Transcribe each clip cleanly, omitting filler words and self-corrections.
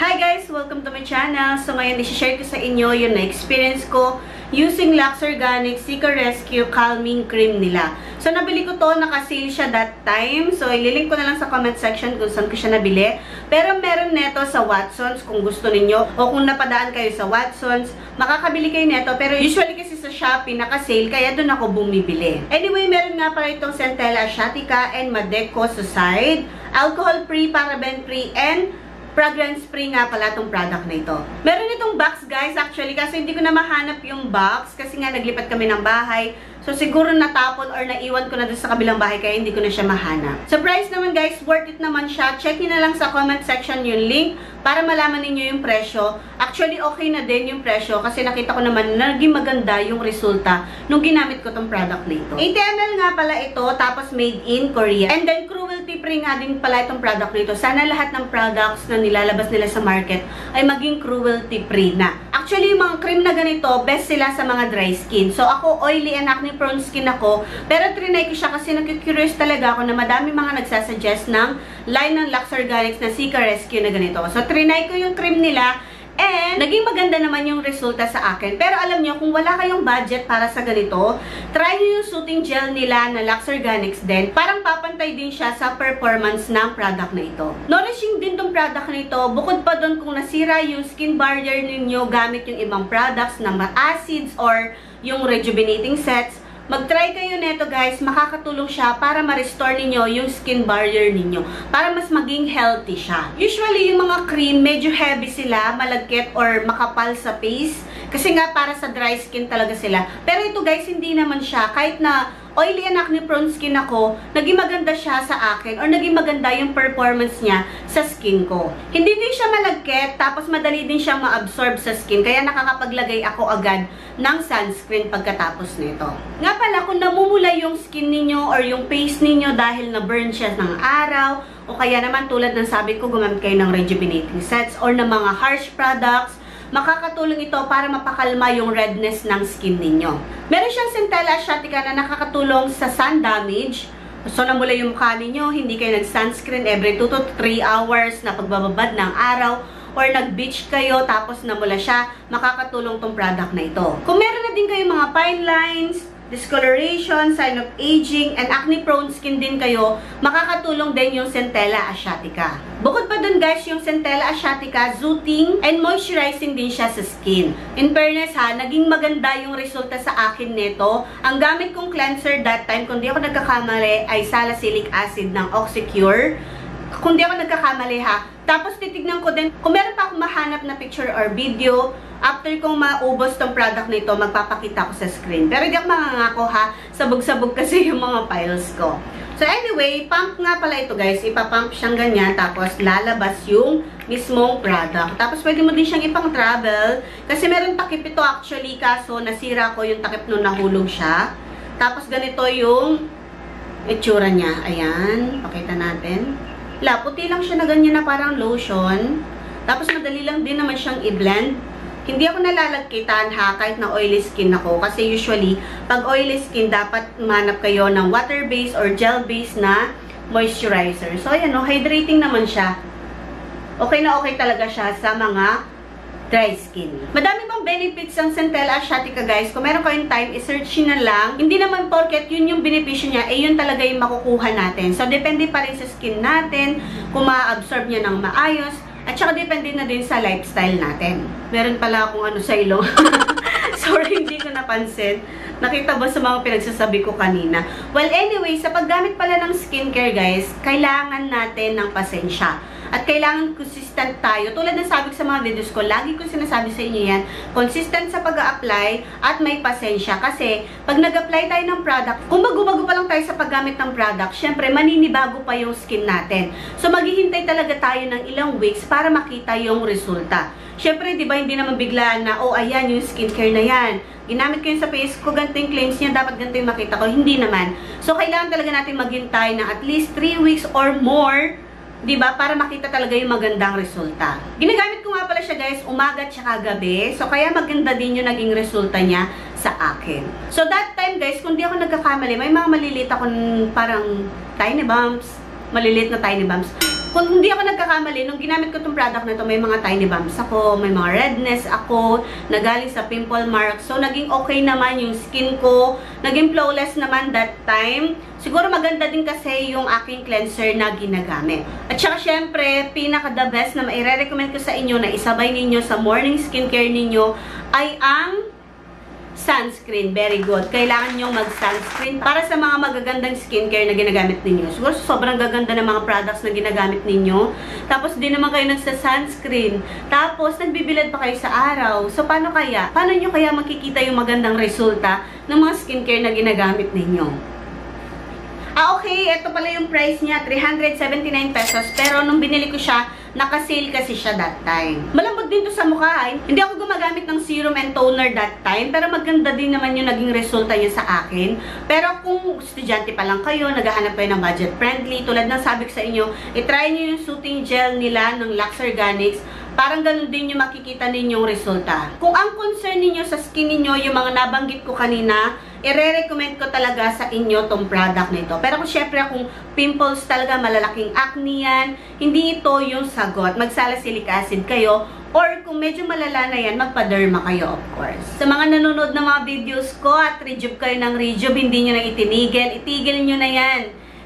Hi guys! Welcome to my channel. So ngayon, i-share ko sa inyo yung na-experience ko using Lux Organic Cica Rescue Calming Cream nila. So nabili ko to, naka-sale siya that time. So ililink ko na lang sa comment section kung saan ko siya nabili. Pero meron neto sa Watsons kung gusto ninyo. O kung napadaan kayo sa Watsons, makakabili kayo neto. Pero usually kasi sa Shopee, naka-sale, kaya doon ako bumibili. Anyway, meron nga pala itong Centella Asiatica and Madeco sa side. Alcohol-free, paraben-free, and fragrance-free nga pala itong product na ito. Meron itong box guys, actually, kasi hindi ko na mahanap yung box kasi nga naglipat kami ng bahay. So, siguro natapon or naiwan ko na doon sa kabilang bahay kaya hindi ko na siya mahanap. Sa price naman guys, worth it naman siya. Check nyo na lang sa comment section yung link para malaman ninyo yung presyo. Actually, okay na din yung presyo kasi nakita ko naman na naging maganda yung resulta nung ginamit ko tong product na ito. 80 ml nga pala ito, tapos made in Korea. And then, cruelty-free nga din pala itong product na ito. Sana lahat ng products na nilalabas nila sa market ay maging cruelty-free na. Actually, yung mga cream na ganito, best sila sa mga dry skin. So, ako, oily and acne prone skin ako. Pero, trinay ko siya kasi nag-curious talaga ako na madami mga nagsasuggest ng line ng Lux Organics na Cica Rescue na ganito. So, trinay ko yung cream nila. And, naging maganda naman yung resulta sa akin. Pero alam nyo, kung wala kayong budget para sa ganito, try nyo yung soothing gel nila na Lux Organics din. Parang papantay din siya sa performance ng product na ito. Nourishing din tong product na ito. Bukod pa doon kung nasira yung skin barrier ninyo gamit yung ibang products na acids or yung rejuvenating sets, mag-try kayo neto guys, makakatulong siya para ma-restore ninyo yung skin barrier ninyo. Para mas maging healthy siya. Usually, yung mga cream, medyo heavy sila, malagkit or makapal sa face. Kasi nga, para sa dry skin talaga sila. Pero ito guys, hindi naman siya. Kahit na oily and acne prone skin ako, naging maganda siya sa akin or naging maganda yung performance niya sa skin ko. Hindi din siya malagkit, tapos madali din siyang ma-absorb sa skin. Kaya nakakapaglagay ako agad ng sunscreen pagkatapos nito. Nga pala, kung namumula yung skin ninyo or yung face ninyo dahil na-burn siya ng araw, o kaya naman tulad ng sabi ko, gumamit kayo ng rejuvenating sets or ng mga harsh products, makakatulong ito para mapakalma yung redness ng skin ninyo. Meron siyang Centella Asiatica na nakakatulong sa sun damage. So, namula yung mukha ninyo, hindi kayo nag-sunscreen every 2 to 3 hours na pagbababad ng araw, or nag-beach kayo tapos namula siya, makakatulong tong product na ito. Kung meron na din kayo mga fine lines, discoloration, sign of aging, and acne-prone skin din kayo, makakatulong din yung Centella Asiatica. Bukod pa dun guys, yung Centella Asiatica, soothing and moisturizing din siya sa skin. In fairness ha, naging maganda yung resulta sa akin nito. Ang gamit kong cleanser that time, kung di ako nagkakamali, ay salicylic acid ng Oxycure. Kung di ako nagkakamali ha. Tapos titignan ko din, kung meron pa akong mahanap na picture or video, after kong maubos tong product nito, magpapakita ko sa screen. Pero di ako mangangako ha, sabog-sabog kasi yung mga files ko. So anyway, pump nga pala ito guys. Ipapump siyang ganyan, tapos lalabas yung mismong product. Tapos pwede mo din siyang ipang-travel. Kasi meron takip ito actually, kaso nasira ko yung takip nung nahulog siya. Tapos ganito yung itsura niya. Ayan, pakita natin. Puti lang siya na ganyan na parang lotion. Tapos madali lang din naman siyang i-blend. Hindi ako nalalagkitan ha, kahit na oily skin ako. Kasi usually, pag oily skin, dapat manap kayo ng water-based or gel-based na moisturizer. So, ayan o, hydrating naman siya. Okay na okay talaga siya sa mga dry skin. Madami pang benefits ang Centella Asiatica guys. Kung meron kayong time, i-search na lang. Hindi naman porket yun yung benepisyo niya, yun talaga yung makukuha natin. So, depende pa rin sa skin natin, kung ma-absorb niya ng maayos, at saka depende na din sa lifestyle natin. Meron pala akong ano sa ilong. Sorry, hindi ko napansin. Nakita ba sa mga pinagsasabi ko kanina? Well, anyway, sa paggamit pala ng skincare guys, kailangan natin ng pasensya. At kailangan consistent tayo. Tulad ng sabi ko sa mga videos ko, lagi ko sinasabi sa inyo yan, consistent sa pag-a-apply at may pasensya. Kasi, pag nag-apply tayo ng product, kung bago-bago pa lang tayo sa paggamit ng product, syempre, maninibago pa yung skin natin. So, maghihintay talaga tayo ng ilang weeks para makita yung resulta. Syempre, di ba, hindi naman bigla na, oh, ayan, yung skincare na yan. Ginamit ko yun sa face ko, ganito yung claims niya, dapat ganito yung makita ko. Hindi naman. So, kailangan talaga natin maghintay ng at least 3 weeks or more, diba? Para makita talaga yung magandang resulta. Ginagamit ko nga pala siya guys, umaga at saka gabi. So, kaya maganda din yung naging resulta niya sa akin. So, that time guys, kung di ako nagkakamali, may mga maliliit akong parang tiny bumps, maliliit na tiny bumps. Kung hindi ako nagkakamali, nung ginamit ko itong product na to, may mga tiny bumps ako, may mga redness ako, nagaling sa pimple marks. So, naging okay naman yung skin ko. Naging flawless naman that time. Siguro maganda din kasi yung aking cleanser na ginagamit. At saka syempre, pinaka-the best na maire-recommend ko sa inyo na isabay ninyo sa morning skincare ninyo ay ang sunscreen. Very good. Kailangan nyong mag-sunscreen para sa mga magagandang skincare na ginagamit ninyo. Siguro sobrang gaganda ng mga products na ginagamit ninyo. Tapos di naman kayo nagsa-sunscreen. Tapos nagbibilad pa kayo sa araw. So paano kaya? Paano nyo kaya makikita yung magandang resulta ng mga skincare na ginagamit ninyo? Okay, ito pala yung price niya, 379 pesos. Pero nung binili ko siya, naka-sale kasi siya that time. Malambot din to sa mukha. Hindi ako gumagamit ng serum and toner that time, pero maganda din naman yung naging resulta niya sa akin. Pero kung estudyante pa lang kayo, naghahanap kayo ng budget friendly, tulad ng sabi ko sa inyo, itry niyo yung soothing gel nila ng Lux Organics. Parang ganun din yung makikita ninyong resulta. Kung ang concern ninyo sa skin ninyo, yung mga nabanggit ko kanina, i-recommend ko talaga sa inyo tong product nito. Pero kung syempre kung pimples talaga, malalaking acne yan, hindi ito yung sagot. Mag-salicylic acid kayo. Or kung medyo malala na yan, magpa-derma kayo, of course. Sa mga nanonood ng mga videos ko at rejuve kayo ng rejuve, hindi nyo na itinigil. Itigil nyo na yan.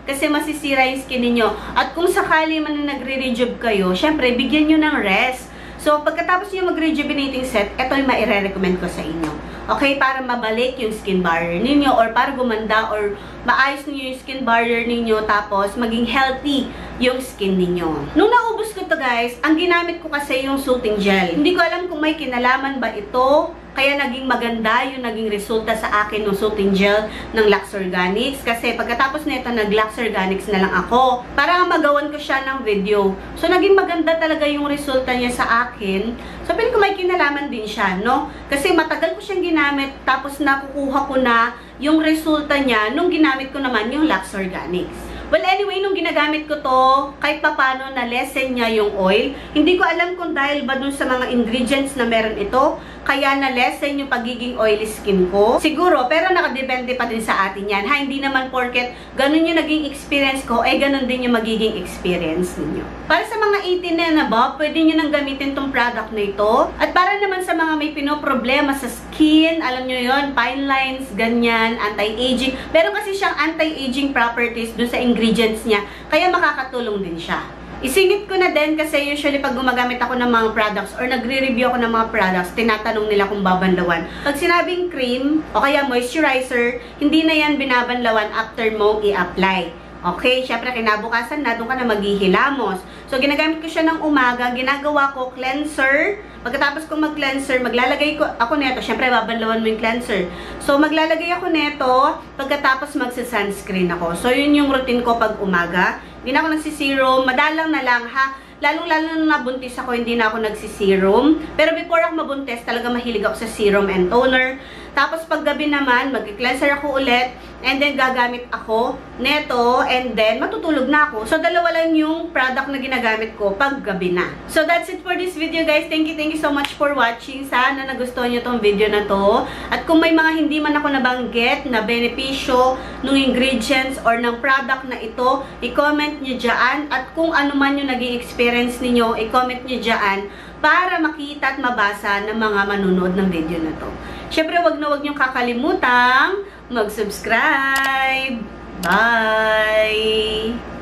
Kasi masisira yung skin ninyo. At kung sakali man na nagre-rejuve kayo, syempre, bigyan nyo ng rest. So, pagkatapos nyo mag-rejuvenating set, ito yung maire-recommend ko sa inyo. Okay? Para mabalik yung skin barrier ninyo or para gumanda or maayos niyo yung skin barrier ninyo tapos maging healthy yung skin ninyo. Nung naubos ko to guys, ang ginamit ko kasi yung soothing gel. Hindi ko alam kung may kinalaman ba ito. Kaya naging maganda yung naging resulta sa akin ng soothing gel ng Lux Organics. Kasi pagkatapos nito, nag-Lux Organics na lang ako para magawan ko siya ng video. So, naging maganda talaga yung resulta niya sa akin. So, piling ko may kinalaman din siya, no? Kasi matagal ko siyang ginamit, tapos nakukuha ko na yung resulta niya nung ginamit ko naman yung Lux Organics. Well, anyway, nung ginagamit ko to, kahit papano na-lessen niya yung oil. Hindi ko alam kung dahil ba dun sa mga ingredients na meron ito, kaya na-lessen yung pagiging oily skin ko. Siguro, pero nakadepende pa din sa atin yan. Ha, hindi naman porket ganun yung naging experience ko, ay ganun din yung magiging experience ninyo. Para sa mga 18 na ba, pwede nyo nang gamitin tong product na ito. At para naman sa mga may pinoproblema sa skin, alam nyo yon, fine lines, ganyan, anti-aging. Pero kasi siyang anti-aging properties dun sa ingredients niya, kaya makakatulong din siya. Isingit ko na din kasi usually pag gumagamit ako ng mga products or nagre-review ako ng mga products, tinatanong nila kung babanlawan. Pag sinabing cream o kaya moisturizer, hindi na yan binabanlawan after mo i-apply. Okay, syempre kinabukasan na, doon ka na maghihilamos. So, ginagamit ko siya ng umaga, ginagawa ko cleanser. Pagkatapos kong mag-cleanser, maglalagay ko ako neto. Syempre, babanlawan mo yung cleanser. So, maglalagay ako neto, pagkatapos magsa-sunscreen ako. So, yun yung routine ko pag umaga. Hindi na ako nagsiserum, madalang na lang ha. Lalong-lalo na nabuntis ako, hindi na ako nagsiserum. Pero before ako mabuntis, talaga mahilig ako sa serum and toner. Tapos paggabi naman, mag-cleanser ako ulit. And then gagamit ako neto. And then matutulog na ako. So dalawa lang yung product na ginagamit ko pag gabi na. So that's it for this video guys. Thank you so much for watching. Sana nagustuhan nyo tong video na to. At kung may mga hindi man ako nabanggit na benepisyo ng ingredients or ng product na ito, i-comment nyo dyan. At kung ano man yung naging experience ninyo, i-comment nyo dyan para makita at mabasa ng mga manunood ng video na to. Syempre, wag na wag niyong kakalimutang mag-subscribe. Bye!